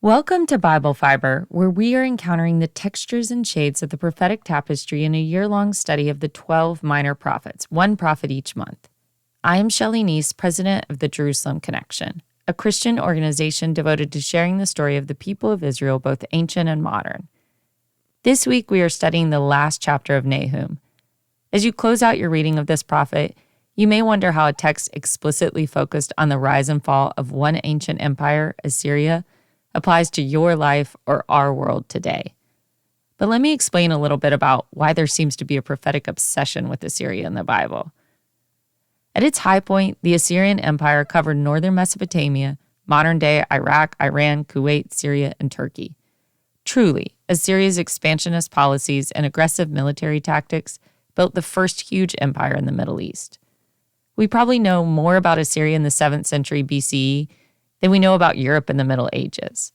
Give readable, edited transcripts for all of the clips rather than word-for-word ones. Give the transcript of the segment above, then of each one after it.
Welcome to Bible Fiber, where we are encountering the textures and shades of the prophetic tapestry in a year-long study of the 12 minor prophets, one prophet each month. I am Shelley Neese, president of the Jerusalem Connection, a Christian organization devoted to sharing the story of the people of Israel, both ancient and modern. This week, we are studying the last chapter of Nahum. As you close out your reading of this prophet, you may wonder how a text explicitly focused on the rise and fall of one ancient empire, Assyria, applies to your life or our world today. But let me explain a little bit about why there seems to be a prophetic obsession with Assyria in the Bible. At its high point, the Assyrian Empire covered northern Mesopotamia, modern-day Iraq, Iran, Kuwait, Syria, and Turkey. Truly, Assyria's expansionist policies and aggressive military tactics built the first huge empire in the Middle East. We probably know more about Assyria in the 7th century BCE than we know about Europe in the Middle Ages.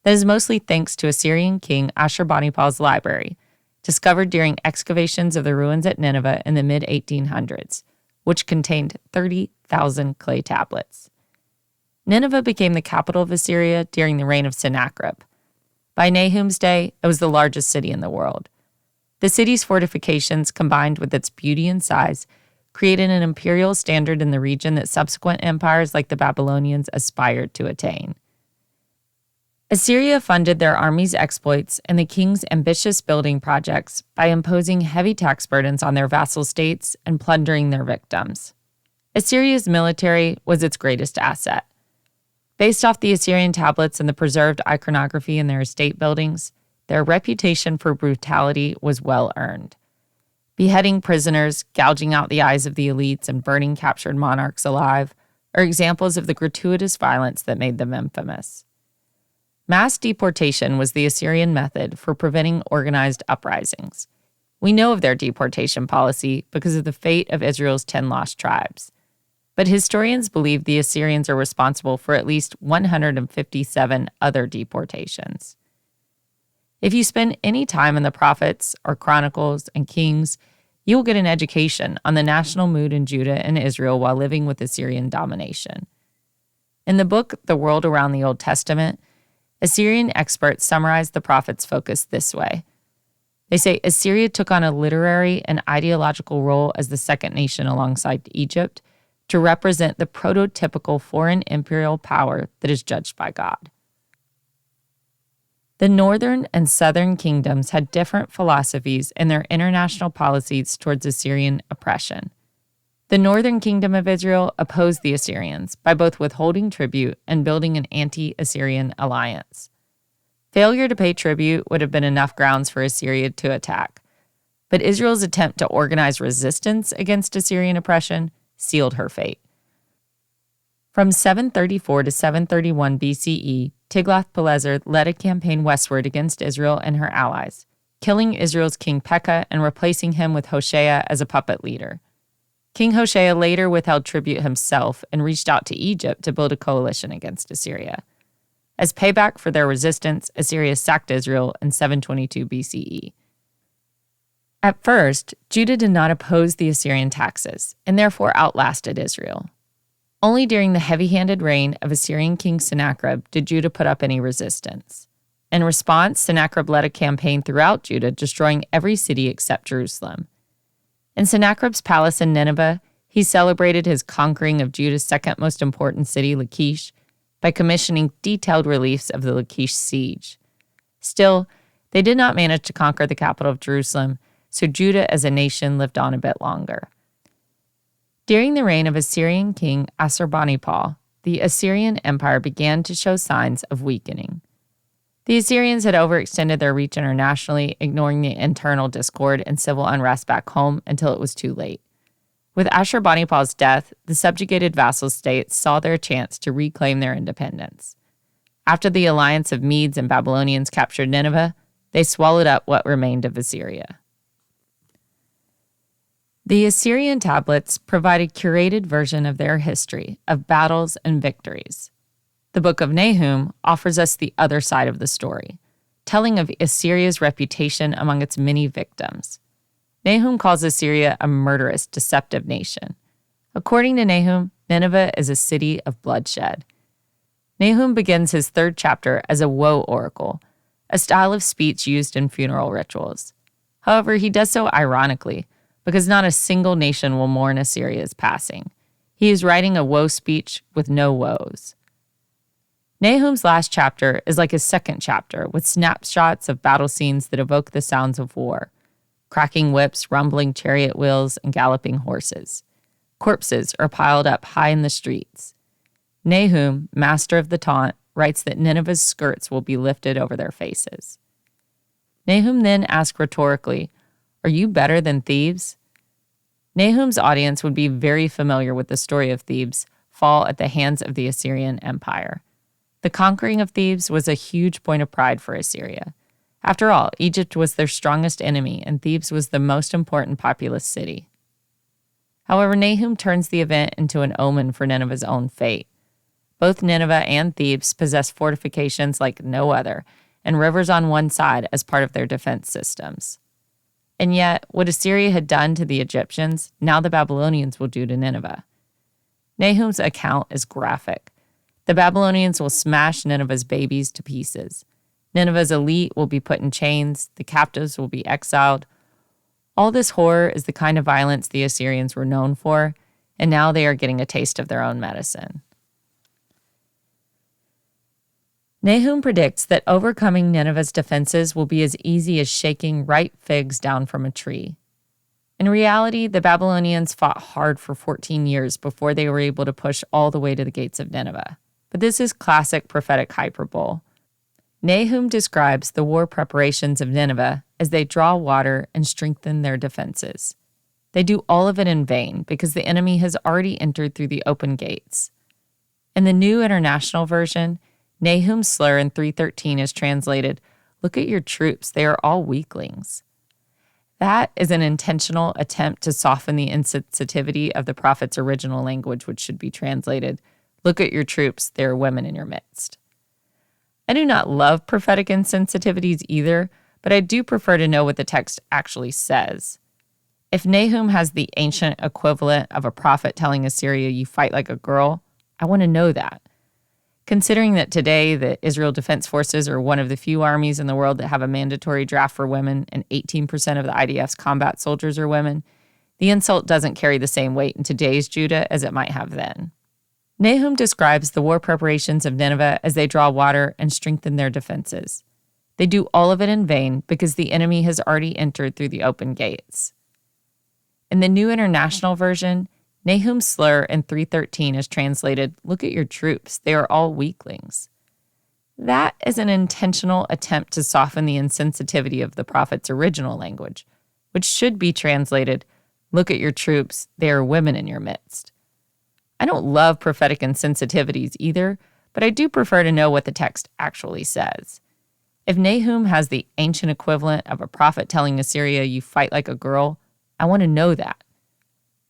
That is mostly thanks to Assyrian King Ashurbanipal's library, discovered during excavations of the ruins at Nineveh in the mid-1800s, which contained 30,000 clay tablets. Nineveh became the capital of Assyria during the reign of Sennacherib. By Nahum's day, it was the largest city in the world. The city's fortifications, combined with its beauty and size, created an imperial standard in the region that subsequent empires like the Babylonians aspired to attain. Assyria funded their army's exploits and the king's ambitious building projects by imposing heavy tax burdens on their vassal states and plundering their victims. Assyria's military was its greatest asset. Based off the Assyrian tablets and the preserved iconography in their estate buildings, their reputation for brutality was well earned. Beheading prisoners, gouging out the eyes of the elites, and burning captured monarchs alive are examples of the gratuitous violence that made them infamous. Mass deportation was the Assyrian method for preventing organized uprisings. We know of their deportation policy because of the fate of Israel's 10 lost tribes. But historians believe the Assyrians are responsible for at least 157 other deportations. If you spend any time in the prophets or chronicles and kings, you will get an education on the national mood in Judah and Israel while living with Assyrian domination. In the book The World Around the Old Testament, Assyrian experts summarize the prophets' focus this way. They say Assyria took on a literary and ideological role as the second nation alongside Egypt to represent the prototypical foreign imperial power that is judged by God. The northern and southern kingdoms had different philosophies in their international policies towards Assyrian oppression. The northern kingdom of Israel opposed the Assyrians by both withholding tribute and building an anti-Assyrian alliance. Failure to pay tribute would have been enough grounds for Assyria to attack, but Israel's attempt to organize resistance against Assyrian oppression sealed her fate. From 734 to 731 BCE, Tiglath-Pileser led a campaign westward against Israel and her allies, killing Israel's king Pekah and replacing him with Hoshea as a puppet leader. King Hoshea later withheld tribute himself and reached out to Egypt to build a coalition against Assyria. As payback for their resistance, Assyria sacked Israel in 722 BCE. At first, Judah did not oppose the Assyrian taxes and therefore outlasted Israel. Only during the heavy-handed reign of Assyrian King Sennacherib did Judah put up any resistance. In response, Sennacherib led a campaign throughout Judah, destroying every city except Jerusalem. In Sennacherib's palace in Nineveh, he celebrated his conquering of Judah's second most important city, Lachish, by commissioning detailed reliefs of the Lachish siege. Still, they did not manage to conquer the capital of Jerusalem, so Judah as a nation lived on a bit longer. During the reign of Assyrian King Ashurbanipal, the Assyrian Empire began to show signs of weakening. The Assyrians had overextended their reach internationally, ignoring the internal discord and civil unrest back home until it was too late. With Ashurbanipal's death, the subjugated vassal states saw their chance to reclaim their independence. After the alliance of Medes and Babylonians captured Nineveh, they swallowed up what remained of Assyria. The Assyrian tablets provide a curated version of their history of battles and victories. The book of Nahum offers us the other side of the story, telling of Assyria's reputation among its many victims. Nahum calls Assyria a murderous, deceptive nation. According to Nahum, Nineveh is a city of bloodshed. Nahum begins his third chapter as a woe oracle, a style of speech used in funeral rituals. However, he does so ironically, because not a single nation will mourn Assyria's passing. He is writing a woe speech with no woes. Nahum's last chapter is like his second chapter, with snapshots of battle scenes that evoke the sounds of war: cracking whips, rumbling chariot wheels, and galloping horses. Corpses are piled up high in the streets. Nahum, master of the taunt, writes that Nineveh's skirts will be lifted over their faces. Nahum then asks rhetorically, "Are you better than Thebes?" Nahum's audience would be very familiar with the story of Thebes' fall at the hands of the Assyrian Empire. The conquering of Thebes was a huge point of pride for Assyria. After all, Egypt was their strongest enemy, and Thebes was the most important populous city. However, Nahum turns the event into an omen for Nineveh's own fate. Both Nineveh and Thebes possess fortifications like no other, and rivers on one side as part of their defense systems. And yet, what Assyria had done to the Egyptians, now the Babylonians will do to Nineveh. Nahum's account is graphic. The Babylonians will smash Nineveh's babies to pieces. Nineveh's elite will be put in chains, the captives will be exiled. All this horror is the kind of violence the Assyrians were known for, and now they are getting a taste of their own medicine. Nahum predicts that overcoming Nineveh's defenses will be as easy as shaking ripe figs down from a tree. In reality, the Babylonians fought hard for 14 years before they were able to push all the way to the gates of Nineveh. But this is classic prophetic hyperbole. Nahum describes the war preparations of Nineveh as they draw water and strengthen their defenses. They do all of it in vain because the enemy has already entered through the open gates. In the New International Version, Nahum's slur in 3:13 is translated, "Look at your troops, they are all weaklings." That is an intentional attempt to soften the insensitivity of the prophet's original language, which should be translated, "Look at your troops, there are women in your midst." I do not love prophetic insensitivities either, but I do prefer to know what the text actually says. If Nahum has the ancient equivalent of a prophet telling Assyria, "You fight like a girl," I want to know that. Considering that today the Israel Defense Forces are one of the few armies in the world that have a mandatory draft for women and 18% of the IDF's combat soldiers are women, the insult doesn't carry the same weight in today's Judah as it might have then. Nahum describes the war preparations of Nineveh as they draw water and strengthen their defenses. They do all of it in vain because the enemy has already entered through the open gates. In the New International Version, Nahum's slur in 3:13 is translated, "Look at your troops, they are all weaklings." That is an intentional attempt to soften the insensitivity of the prophet's original language, which should be translated, "Look at your troops, they are women in your midst." I don't love prophetic insensitivities either, but I do prefer to know what the text actually says. If Nahum has the ancient equivalent of a prophet telling Assyria, "You fight like a girl," I want to know that.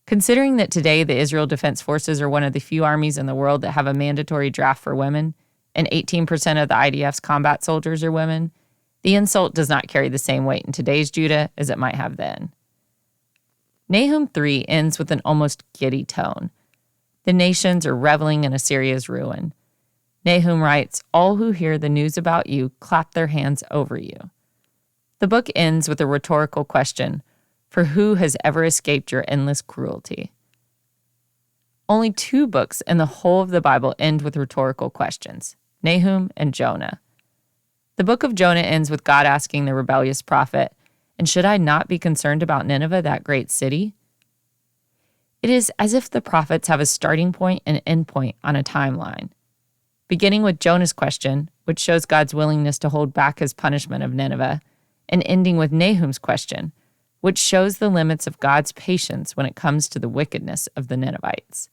Considering that today the Israel Defense Forces are one of the few armies in the world that have a mandatory draft for women, and 18% of the IDF's combat soldiers are women, the insult does not carry the same weight in today's Judah as it might have then. Nahum 3 ends with an almost giddy tone. The nations are reveling in Assyria's ruin. Nahum writes, "All who hear the news about you clap their hands over you." The book ends with a rhetorical question, for who has ever escaped your endless cruelty? Only 2 books in the whole of the Bible end with rhetorical questions, Nahum and Jonah. The book of Jonah ends with God asking the rebellious prophet, "And should I not be concerned about Nineveh, that great city?" It is as if the prophets have a starting point and end point on a timeline. Beginning with Jonah's question, which shows God's willingness to hold back his punishment of Nineveh, and ending with Nahum's question, which shows the limits of God's patience when it comes to the wickedness of the Ninevites.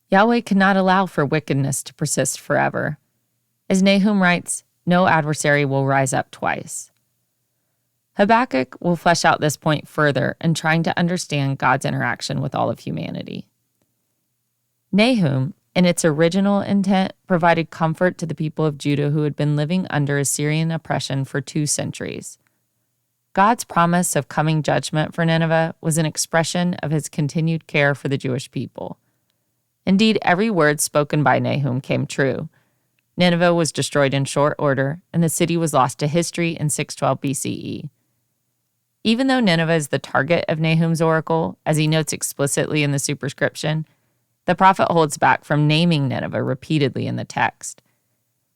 Yahweh cannot allow for wickedness to persist forever. As Nahum writes, no adversary will rise up twice. Habakkuk will flesh out this point further in trying to understand God's interaction with all of humanity. Nahum, in its original intent, provided comfort to the people of Judah who had been living under Assyrian oppression for 2 centuries. God's promise of coming judgment for Nineveh was an expression of his continued care for the Jewish people. Indeed, every word spoken by Nahum came true. Nineveh was destroyed in short order, and the city was lost to history in 612 BCE. Even though Nineveh is the target of Nahum's oracle, as he notes explicitly in the superscription, the prophet holds back from naming Nineveh repeatedly in the text.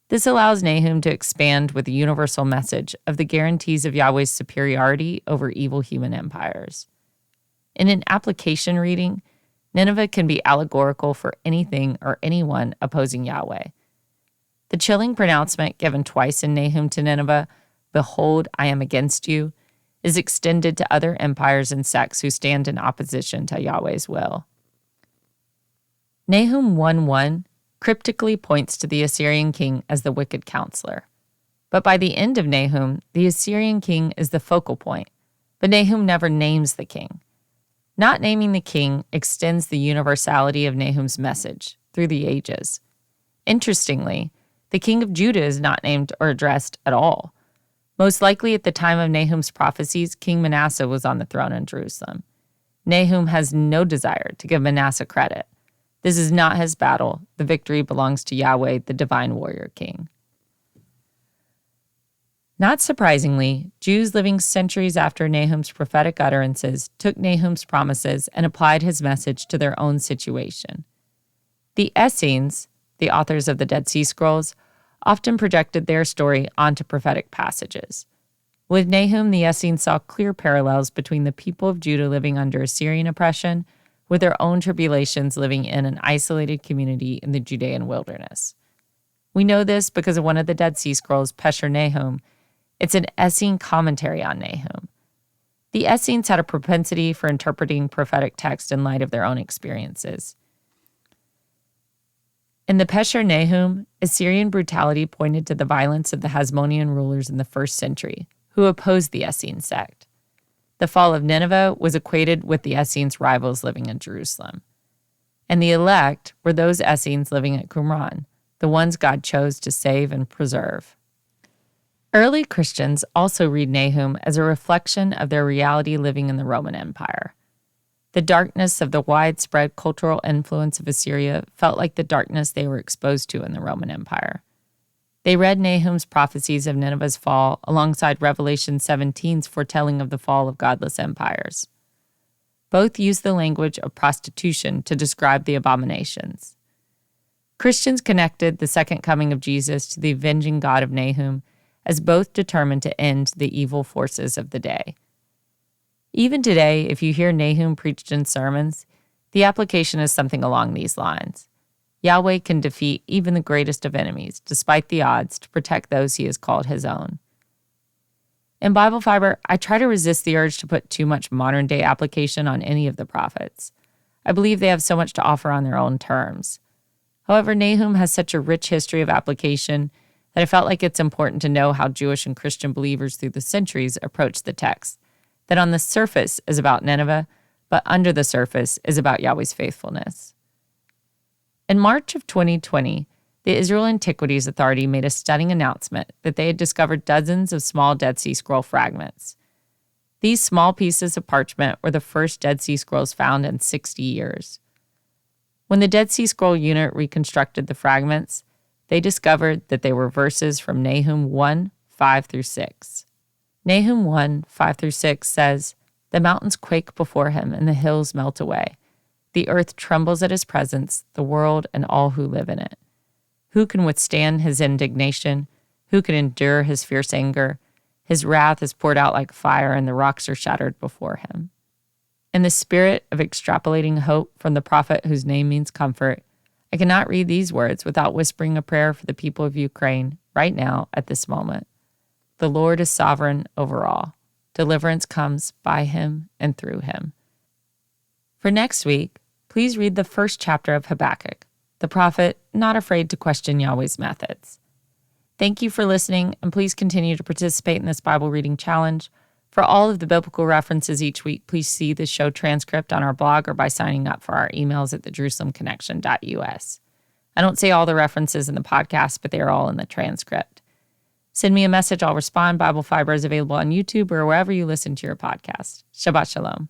This allows Nahum to expand with the universal message of the guarantees of Yahweh's superiority over evil human empires. In an application reading, Nineveh can be allegorical for anything or anyone opposing Yahweh. The chilling pronouncement given twice in Nahum to Nineveh, "Behold, I am against you," is extended to other empires and sects who stand in opposition to Yahweh's will. Nahum 1:1 cryptically points to the Assyrian king as the wicked counselor. But by the end of Nahum, the Assyrian king is the focal point, but Nahum never names the king. Not naming the king extends the universality of Nahum's message through the ages. Interestingly, the king of Judah is not named or addressed at all. Most likely at the time of Nahum's prophecies, King Manasseh was on the throne in Jerusalem. Nahum has no desire to give Manasseh credit. This is not his battle. The victory belongs to Yahweh, the divine warrior king. Not surprisingly, Jews living centuries after Nahum's prophetic utterances took Nahum's promises and applied his message to their own situation. The Essenes, the authors of the Dead Sea Scrolls, often projected their story onto prophetic passages. With Nahum, the Essenes saw clear parallels between the people of Judah living under Assyrian oppression with their own tribulations living in an isolated community in the Judean wilderness. We know this because of one of the Dead Sea Scrolls, Pesher Nahum. It's an Essene commentary on Nahum. The Essenes had a propensity for interpreting prophetic text in light of their own experiences. In the Pesher Nahum, Assyrian brutality pointed to the violence of the Hasmonean rulers in the 1st century, who opposed the Essene sect. The fall of Nineveh was equated with the Essenes' rivals living in Jerusalem. And the elect were those Essenes living at Qumran, the ones God chose to save and preserve. Early Christians also read Nahum as a reflection of their reality living in the Roman Empire. The darkness of the widespread cultural influence of Assyria felt like the darkness they were exposed to in the Roman Empire. They read Nahum's prophecies of Nineveh's fall alongside Revelation 17's foretelling of the fall of godless empires. Both use the language of prostitution to describe the abominations. Christians connected the second coming of Jesus to the avenging God of Nahum as both determined to end the evil forces of the day. Even today, if you hear Nahum preached in sermons, the application is something along these lines. Yahweh can defeat even the greatest of enemies, despite the odds, to protect those he has called his own. In Bible Fiber, I try to resist the urge to put too much modern-day application on any of the prophets. I believe they have so much to offer on their own terms. However, Nahum has such a rich history of application that I felt like it's important to know how Jewish and Christian believers through the centuries approached the text, that on the surface is about Nineveh, but under the surface is about Yahweh's faithfulness. In March of 2020, the Israel Antiquities Authority made a stunning announcement that they had discovered dozens of small Dead Sea Scroll fragments. These small pieces of parchment were the first Dead Sea Scrolls found in 60 years. When the Dead Sea Scroll unit reconstructed the fragments, they discovered that they were verses from Nahum 1, 5-6. Nahum 1, 5-6 says, "The mountains quake before him and the hills melt away. The earth trembles at his presence, the world and all who live in it. Who can withstand his indignation? Who can endure his fierce anger? His wrath is poured out like fire, and the rocks are shattered before him." In the spirit of extrapolating hope from the prophet whose name means comfort, I cannot read these words without whispering a prayer for the people of Ukraine right now at this moment. The Lord is sovereign over all. Deliverance comes by him and through him. For next week, please read the first chapter of Habakkuk, the prophet not afraid to question Yahweh's methods. Thank you for listening, and please continue to participate in this Bible reading challenge. For all of the biblical references each week, please see the show transcript on our blog or by signing up for our emails at thejerusalemconnection.us. I don't say all the references in the podcast, but they are all in the transcript. Send me a message, I'll respond. Bible Fiber is available on YouTube or wherever you listen to your podcast. Shabbat Shalom.